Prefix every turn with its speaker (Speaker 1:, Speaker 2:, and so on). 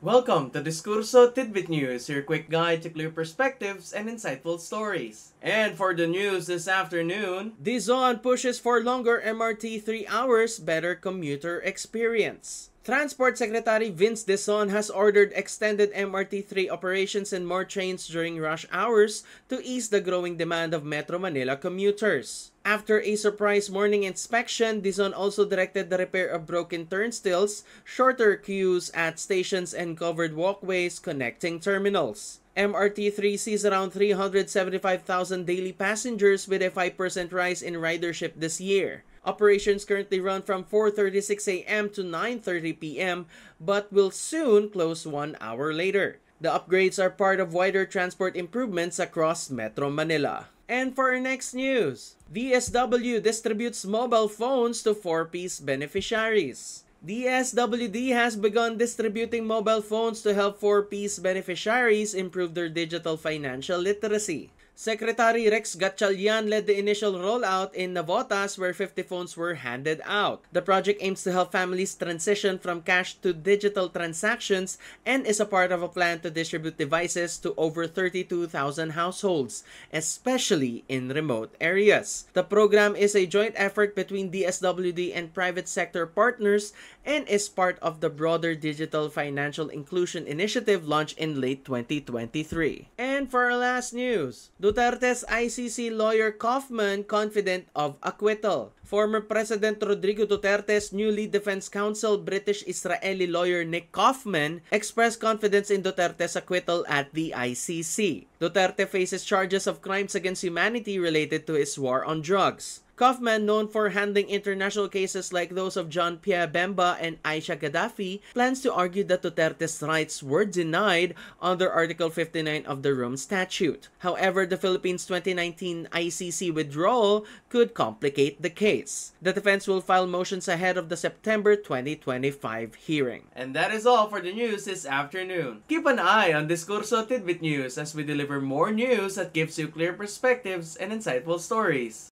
Speaker 1: Welcome to Discurso Tidbit News, your quick guide to clear perspectives and insightful stories. And for the news this afternoon, Dizon pushes for longer MRT 3 hours, better commuter experience. Transport Secretary Vince Dizon has ordered extended MRT 3 operations and more trains during rush hours to ease the growing demand of Metro Manila commuters. After a surprise morning inspection, Dizon also directed the repair of broken turnstiles, shorter queues at stations, and covered walkways connecting terminals. MRT3 sees around 375,000 daily passengers with a 5% rise in ridership this year. Operations currently run from 4:36 a.m. to 9:30 p.m. but will soon close 1 hour later. The upgrades are part of wider transport improvements across Metro Manila. And for our next news, DSWD distributes mobile phones to 4Ps beneficiaries. DSWD has begun distributing mobile phones to help 4Ps beneficiaries improve their digital financial literacy. Secretary Rex Gatchalian led the initial rollout in Navotas where 50 phones were handed out. The project aims to help families transition from cash to digital transactions and is a part of a plan to distribute devices to over 32,000 households, especially in remote areas. The program is a joint effort between DSWD and private sector partners and is part of the broader Digital Financial Inclusion Initiative launched in late 2023. And for our last news, Duterte's ICC lawyer Kaufman confident of acquittal. Former President Rodrigo Duterte's new lead defense counsel, British-Israeli lawyer Nick Kaufman, expressed confidence in Duterte's acquittal at the ICC. Duterte faces charges of crimes against humanity related to his war on drugs. Kaufman, known for handling international cases like those of John Pierre Bemba and Aisha Gaddafi, plans to argue that Duterte's rights were denied under Article 59 of the Rome Statute. However, the Philippines' 2019 ICC withdrawal could complicate the case. The defense will file motions ahead of the September 2025 hearing. And that is all for the news this afternoon. Keep an eye on Discurso Tidbit News as we deliver more news that gives you clear perspectives and insightful stories.